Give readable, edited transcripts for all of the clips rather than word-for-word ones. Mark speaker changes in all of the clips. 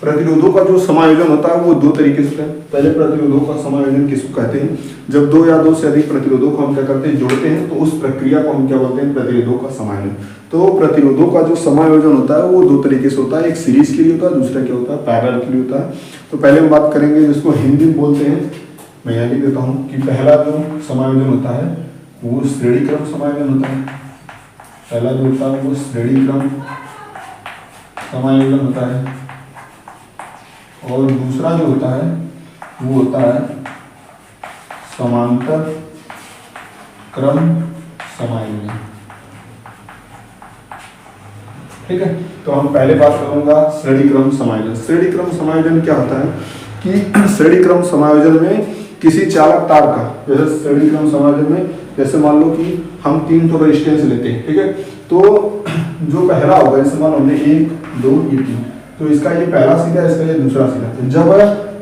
Speaker 1: प्रतिरोधों का जो समायोजन होता है वो दो तरीके से होता है। पहले प्रतिरोधों का समायोजन किसको कहते हैं, जब दो या दो से अधिक प्रतिरोधों को हम क्या करते हैं, जोड़ते हैं, तो उस प्रक्रिया को हम क्या बोलते हैं, प्रतिरोधों का समायोजन। तो प्रतिरोधों का जो समायोजन होता है वो दो तरीके से होता है, एक सीरीज के लिए होता है, दूसरा क्या होता है, पैरेलल के लिए होता है। तो पहले हम बात करेंगे जिसको हिंदी में बोलते हैं, मैं यहाँ लिख देता हूँ कि पहला जो समायोजन होता है वो श्रेणी क्रम समायोजन होता है। पहला जो होता है वो श्रेणी क्रम समायोजन होता है, और दूसरा जो होता है वो होता है समांतर क्रम समायोजन। ठीक है, तो हम पहले बात करूंगा श्रेणी क्रम समायोजन। श्रेणी क्रम समायोजन क्या होता है कि श्रेणी क्रम समायोजन में किसी चालक तार का, जैसे श्रेणी क्रम समायोजन में जैसे मान लो कि हम 3 तो रेजिस्टेंस लेते हैं, ठीक है, तो जो पहला होगा, जैसे मान लो हमने 1 2 ये 3, तो इसका ये पहला सिरा, इसका ये दूसरा सिरा। तो जब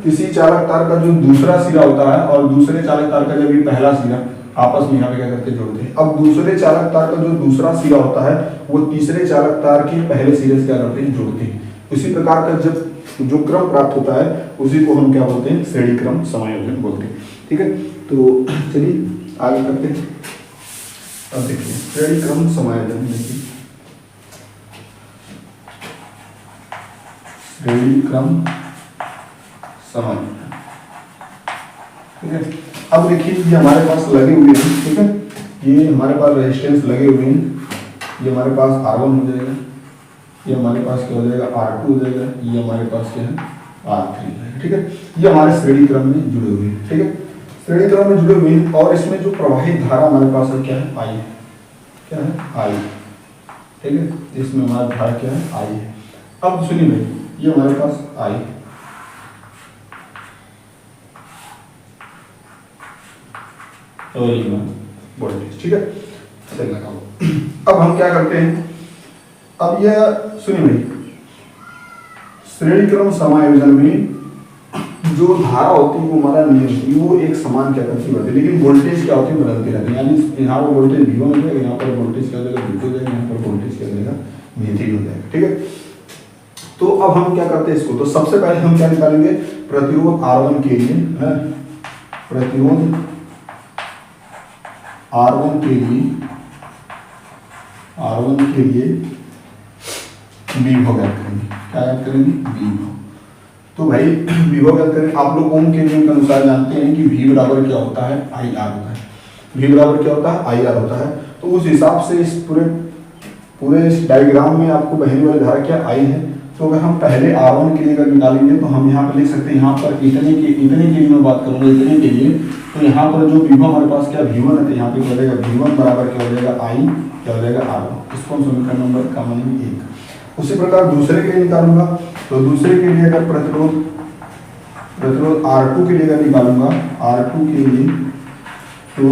Speaker 1: किसी चालक तार का जो दूसरा सिरा होता है और दूसरे चालक तार का जब ये पहला सिरा आपस में यहाँ पे क्या करते हैं, जोड़ते हैं। अब दूसरे चालक तार का जो दूसरा सिरा होता है वो तीसरे चालक तार के पहले सिरे से क्या करते हैं, जोड़ते हैं। उसी प्रकार का जब जो क्रम प्राप्त होता है उसी को हम क्या बोलते हैं, श्रेणी क्रम समायोजन बोलते हैं। ठीक है, तो चलिए आगे करते हैं। अब देखिए श्रेणी क्रम समायोजन, देखिए श्रेणी क्रम समायोजन। ठीक है, अब देखिए ये हमारे पास लगे हुए हैं, ठीक है, ये हमारे पास रेजिस्टेंस लगे हुए हैं, ये हमारे पास R1 हो जाएगा, ये हमारे पास क्या हो जाएगा, R2 हो जाएगा, ये हमारे पास क्या है, R3 है। ठीक है, ये हमारे श्रेणी क्रम में जुड़े हुए हैं। ठीक है, श्रेणी क्रम में जुड़े हुए हैं, और इसमें जो प्रवाहित धारा हमारे पास है क्या है, I, क्या है, I। ठीक है, इसमें हमारा धारा क्या है, I है। अब सुनिए भाई, ये हमारे पास I, और ये वोल्टेज। ठीक है, चलना का अब हम क्या करते हैं, अब यह सुनिए भाई, श्रेणी क्रम समायोजन में जो धारा होती है वो हमारा नियम वो एक समान क्या करती है, लेकिन वोल्टेज क्या होती है, बदलती रहती है। यानी यहाँ पर वोल्टेज V1 हो जाएगा, यहाँ पर वोल्टेज क्या हो जाएगा, V2 हो जाएगा, यहाँ पर वोल्टेज क्या हो जाएगा, V3 हो जाएगा। ठीक है, तो अब हम क्या करते हैं इसको, तो सबसे पहले हम क्या निकालेंगे, प्रतिरोध R1 के लिए है, प्रतिरोध R1 के लिए विभव ज्ञात करेंगे। क्या ज्ञात करेंगे, विभव। तो भाई विभव ज्ञात करेंगे, आप लोग ओम के नियम के अनुसार जानते हैं कि V बराबर क्या होता है, IR होता है। V बराबर क्या होता है, IR होता है। तो उस हिसाब से इस पूरे इस डायग्राम में आपको बहने वाली धारा क्या, I है। तो अगर हम पहले R1 के लिए अगर निकालेंगे तो हम यहाँ पर लिख सकते हैं, यहाँ पर इतने के लिए मैं बात करूँगा, इतने के लिए, तो यहाँ पर जो विभव हमारे पास क्या V1 है, तो यहाँ पे क्या हो जाएगा, V1 बराबर क्या हो जाएगा, I क्या हो जाएगा, R1। इसको हम समीकरण नंबर का मानेंगे 1। उसी प्रकार दूसरे के लिए निकालूंगा, तो दूसरे के लिए अगर प्रतिरोध R2 के लिए अगर निकालूंगा, R2 के लिए, तो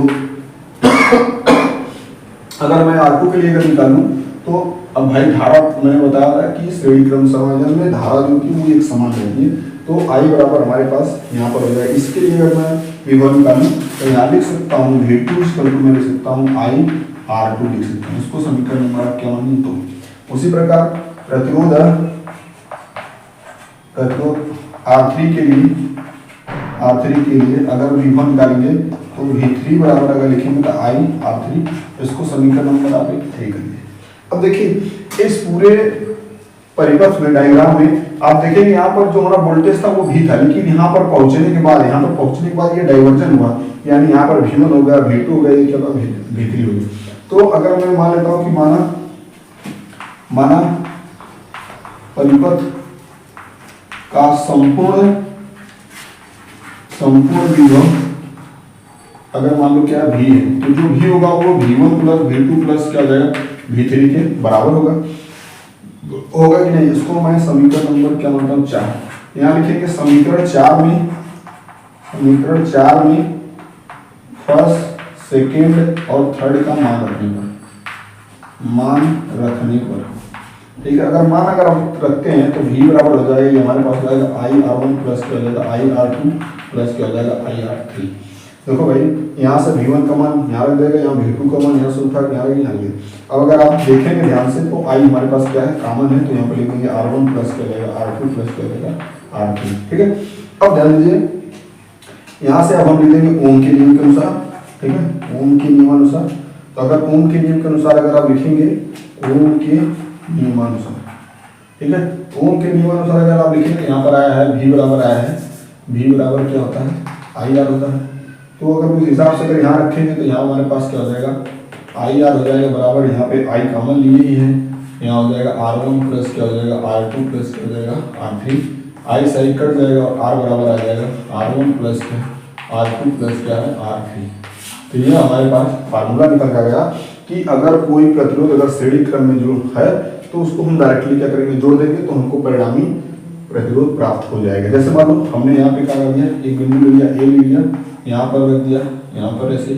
Speaker 1: अगर मैं R2 के लिए अगर निकालूं, तो अब भाई धारा मैंने बताया था कि श्रेणी क्रम समायोजन में धारा जो की वो एक समान रहती है। तो I बराबर हमारे पास यहाँ पर हो जाएगा। इसके लिए अगर मैं विभव निकालूं तो यहाँ लिख सकता हूँ V2 मैं लिख सकता हूँ I R2 लिख सकता हूँ। इसको समीकरण नंबर आप क्या मानिए, तो उसी प्रकार प्रतिरोध R3 के लिए अगर विभव निकालेंगे तो V3 बराबर अगर लिखेंगे तो I R3, इसको समीकरण नंबर आप 3 करिए। अब देखिए इस पूरे परिपथ में, डायग्राम में आप देखेंगे यहाँ पर जो हमारा वोल्टेज था वो V था, लेकिन यहाँ पर पहुंचने के बाद ये डाइवर्जन हुआ, यानी यहाँ पर V1 हो गया, V2 हो गया, ये क्या होगा, V3 हो गया। तो अगर मैं मान लेता हूँ कि माना परिपथ का संपूर्ण विभव अगर मान लो क्या V है, तो जो V होगा वो V1 प्लस V2 प्लस क्या हो जाएगा, V3 के बराबर होगा कि नहीं। इसको मैं समीकरण नंबर क्या मानता हूँ, 4। यहाँ लिखेंगे समीकरण 4 में फर्स्ट, सेकेंड और थर्ड का मान रखने पर ठीक है। अगर आप रखते हैं तो V बराबर हो जाएगा, हमारे पास हो जाएगा I R1 प्लस क्या हो जाएगा, I R2 प्लस क्या हो जाएगा, I R3। देखो भाई, यहाँ से V1 का मान यहाँ रख देगा, यहाँ V2 का मान यहाँ से उठा के यहाँ रख यहाँ। अब अगर आप देखेंगे ध्यान से तो I हमारे पास क्या है, कॉमन है, तो यहाँ पर लिख देंगे R1 प्लस क्या रहेगा, R2 प्लस क्या रहेगा, R3। ठीक है, अब ध्यान दीजिए, यहाँ से अब हम लिख देंगे ओम के नियम के अनुसार। ठीक है, ओम के नियमानुसार। तो अगर ओम के नियम के अनुसार अगर आप लिखेंगे ओम के नियमानुसार, ठीक है, ओम के नियमानुसार अगर आप लिखेंगे, यहाँ पर आया है V बराबर आया है, V बराबर क्या होता है, IR होता है। तो अगर उस हिसाब से अगर यहाँ रखेंगे तो यहाँ हमारे पास क्या हो जाएगा, IR हो जाएगा बराबर, यहाँ पे I कॉमन लिए ही है, यहाँ हो जाएगा R1 प्लस क्या हो जाएगा, R2 प्लस क्या हो जाएगा, R3। I सही कट जाएगा और R बराबर आ जाएगा R1 प्लस R2 प्लस क्या है, R3। तो ये हमारे पास फार्मूला निकल कर गया कि अगर कोई प्रतिरोध अगर श्रेणी क्रम में जो है तो उसको हम डायरेक्टली क्या करेंगे, जोड़ देंगे, तो हमको परिणामी प्रतिरोध प्राप्त हो जाएगा। जैसे मान लो हमने यहाँ पे क्या कर दिया, एक बिंदु ले लिया, ए ले लिया, यहाँ पर रख दिया, यहाँ पर ऐसे,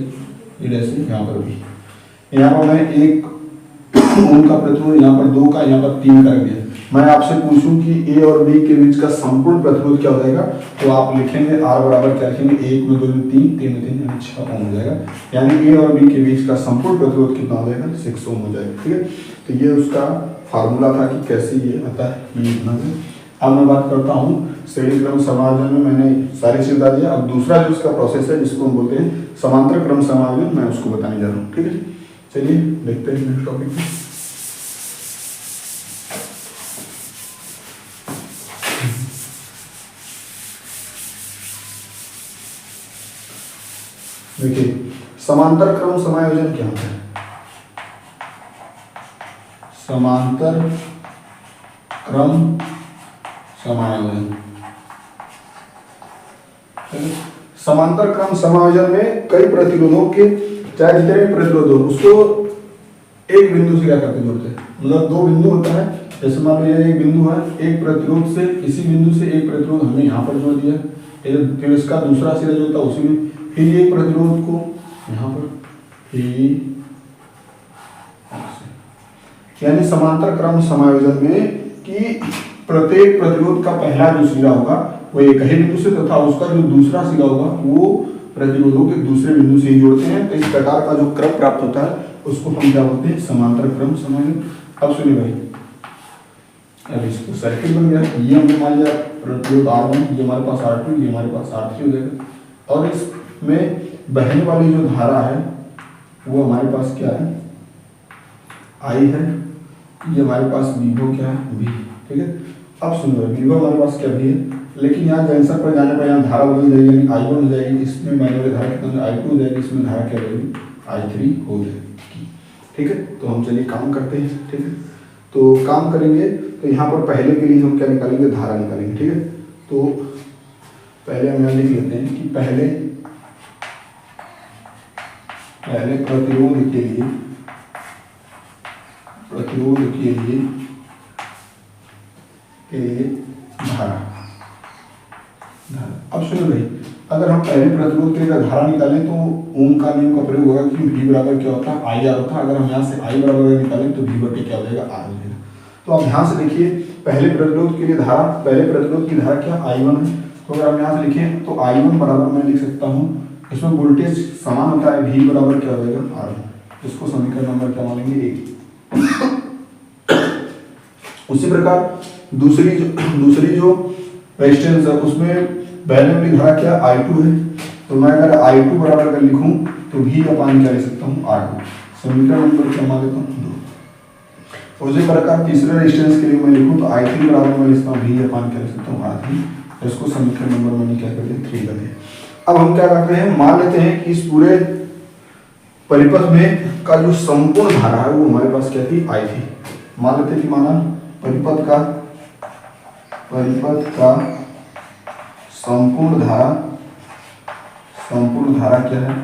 Speaker 1: ऐसे, यहाँ पर भी, यहाँ पर मैं एक ओम का प्रतिरोध, यहाँ पर 2 का, यहाँ पर 3 का रख दिया। मैं आपसे पूछूं कि ए और बी के बीच का संपूर्ण प्रतिरोध क्या हो जाएगा, तो आप लिखेंगे R बराबर क्या लिखेंगे, 1 में 2 में 3, 3 में 3 यानी 6 ओम हो जाएगा। यानी ए और बी के बीच का संपूर्ण प्रतिरोध कितना हो जाएगा, 6 ओम हो जाएगा। ठीक है, तो ये उसका फार्मूला था कि कैसे ये आता है, ये इतना है। अब मैं बात करता हूँ श्रेणी क्रम समायोजन में, मैंने सारी चीज बता दिया। अब दूसरा जो इसका प्रोसेस है जिसको हम बोलते हैं समांतर क्रम समायोजन, मैं उसको बताने जा रहा हूँ। ठीक है, चलिए देखते हैं नेक्स्ट टॉपिक में। देखिए, समांतर क्रम समायोजन क्या होता है। समांतर क्रम समायोजन, समांतर क्रम समायोजन में कई प्रतिरोधों के, चाहे जितने भी प्रतिरोध हो, उसको एक बिंदु से क्या करते जोड़ते हैं, मतलब 2 बिंदु होता है। जैसे मान लो ये एक बिंदु है, एक प्रतिरोध से, इसी बिंदु से एक प्रतिरोध हमने यहाँ पर जोड़ दिया, फिर इसका दूसरा सिरा जो होता है उसी में, फिर ये प्रतिरोध को यहाँ पर, यानी समांतर क्रम समायोजन में कि प्रत्येक प्रतिरोध का पहला जो सिरा होगा वो एक ही बिंदु से, तथा उसका जो दूसरा सिरा होगा वो प्रतिरोधों के दूसरे बिंदु से ही जोड़ते हैं। तो इस प्रकार का जो क्रम प्राप्त होता है उसको हम क्या बोलते हैं, समांतर क्रम समायोजन। अब सुनिए भाई, अब इसको सर्किट बन गया, ये हमने मान लिया प्रतिरोध R1, ये हमारे पास R2, ये हमारे पास R3 हो जाएगा, और इसमें बहने वाली जो धारा है वो हमारे पास क्या है, I है, ये हमारे पास विभव क्या है, V। ठीक है, अब सुनो, विभव हमारे पास क्या भी है, लेकिन यहाँ जंक्शन पर जाने पर यहाँ धारा बदल जाएगी, यानी I1 हो जाएगी, इसमें बहने वाली धारा कितना, I2 हो जाएगी, इसमें धारा क्या रहेगी, I3 हो जाएगी। ठीक है, तो हम चलिए काम करते हैं। ठीक है, तो काम करेंगे तो यहाँ पर पहले के लिए हम क्या निकालेंगे, धारा निकालेंगे। ठीक है, तो पहले हम यहाँ लिख लेते हैं कि पहले प्रतिरोध के लिए धारा। अब सुनो भाई, अगर हम पहले प्रतिरोध के लिए धारा निकालें तो ओम का नियम का प्रयोग होगा कि V बराबर क्या होता है, IR होता है। अगर हम यहाँ से I बराबर निकालें तो V बटे क्या हो जाएगा, R हो जाएगा। तो आप ध्यान से देखिए, पहले प्रतिरोध के लिए धारा, पहले प्रतिरोध की धारा क्या, I1 है। तो अगर हम यहाँ से लिखें तो I1 बराबर मैं लिख सकता हूँ, इसमें वोल्टेज समान होता है, V बराबर क्या हो जाएगा, R। इसको समीकरण नंबर क्या मानेंगे, 1। उसी प्रकार दूसरी जो रेजिस्टेंस है उसमें बहने वाली धारा क्या, I2 है। तो मैं अगर I2 बराबर अगर लिखूं तो V अपान क्या लिख सकता हूँ, R2। समीकरण नंबर क्या मान लेता हूँ, 2। उसी प्रकार तीसरे रेजिस्टेंस के लिए मैं लिखूं तो I3 बराबर मैं लिखता हूँ V अपान क्या लिख सकता हूँ, R3। इसको समीकरण नंबर मैंने क्या कर दिया, 3 कर दिया। अब हम क्या करते हैं, मान लेते हैं कि इस पूरे परिपथ में का जो संपूर्ण धारा है वो हमारे पास क्या थी, I थी। मान लेते हैं कि माना परिपथ का संपूर्ण धारा क्या है,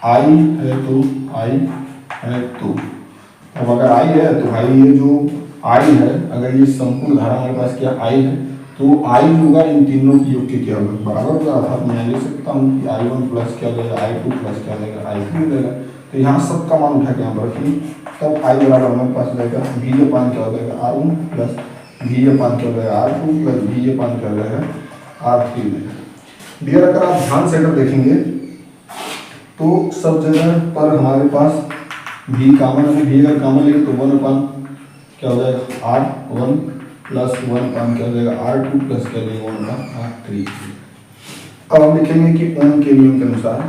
Speaker 1: I है तो अब अगर I है तो भाई ये जो I है, अगर ये संपूर्ण धारा हमारे पास क्या I है तो I होगा इन तीनों की योग के क्या होगा, बराबर होगा। अर्थात मैं लिख सकता हूँ कि I1 प्लस क्या हो जाएगा, I2 प्लस क्या हो जाएगा, I3 हो जाएगा। तो यहाँ सबका मान उठा के यहाँ पर रखिए, तब I बराबर हमारे पास जाएगा V अपान क्या हो जाएगा, R1 प्लस V अपान क्या हो जाएगा, R2 प्लस V अपान क्या हो जाएगा, R3 हो जाएगा। डियर, अगर आप ध्यान से अगर देखेंगे तो सब जगह पर हमारे पास भी कॉमन है, भी अगर कॉमन लेंगे तो 1 क्या हो जाएगा R1 प्लस 1 क्या हो जाएगा R2 प्लस क्या हो जाएगा 1/R3। अब हम लिखेंगे कि ओम के नियम के अनुसार,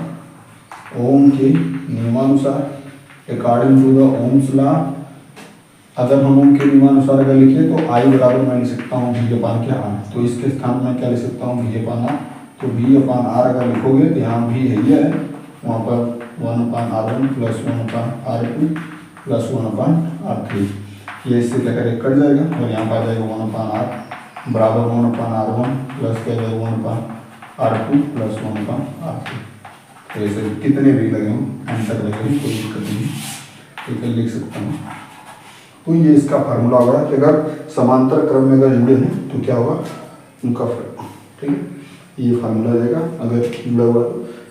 Speaker 1: ओम के नियमानुसार according to the Ohm's law, अगर हम ओम के नियमानुसार अगर लिखे तो I बराबर मैं लिख सकता हूँ V/R। तो इसके स्थान में क्या लिख सकता हूँ V/R। तो V/R अगर लिखोगे तो यहाँ भी है ही है, वहाँ पर 1/R1 plus 1/R2 plus 1/R3, ये इससे क्या करें कट जाएगा और यहाँ पर आ जाएगा 1/R बराबर 1/R1 प्लस क्या जाएगा 1/R2 प्लस 1/R3। तो ऐसे कितने भी लगे हों आंसर लगे कोई दिक्कत नहीं, ठीक है, लिख सकता हूँ। तो ये इसका फार्मूला होगा कि अगर समांतर क्रम में अगर जुड़े हैं तो क्या होगा उनका फर्क, ठीक है, ये फार्मूला रहेगा अगर जुड़ा हुआ।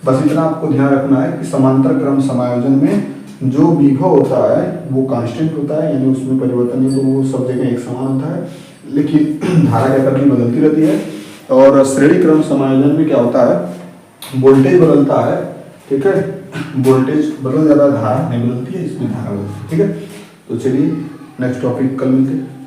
Speaker 1: बस इतना आपको ध्यान रखना है कि समांतर क्रम समायोजन में जो विभव होता है वो कांस्टेंट होता है, यानी उसमें परिवर्तन है, तो वो सब जगह एक समान होता है, लेकिन धारा क्या करती बदलती रहती है। और श्रेणी क्रम समायोजन में क्या होता है वोल्टेज बदलता है, ठीक है, वोल्टेज बदल जाता है, धारा नहीं बदलती है, इसमें धारा बदलती है, ठीक है। तो चलिए नेक्स्ट टॉपिक कल मिलते हैं।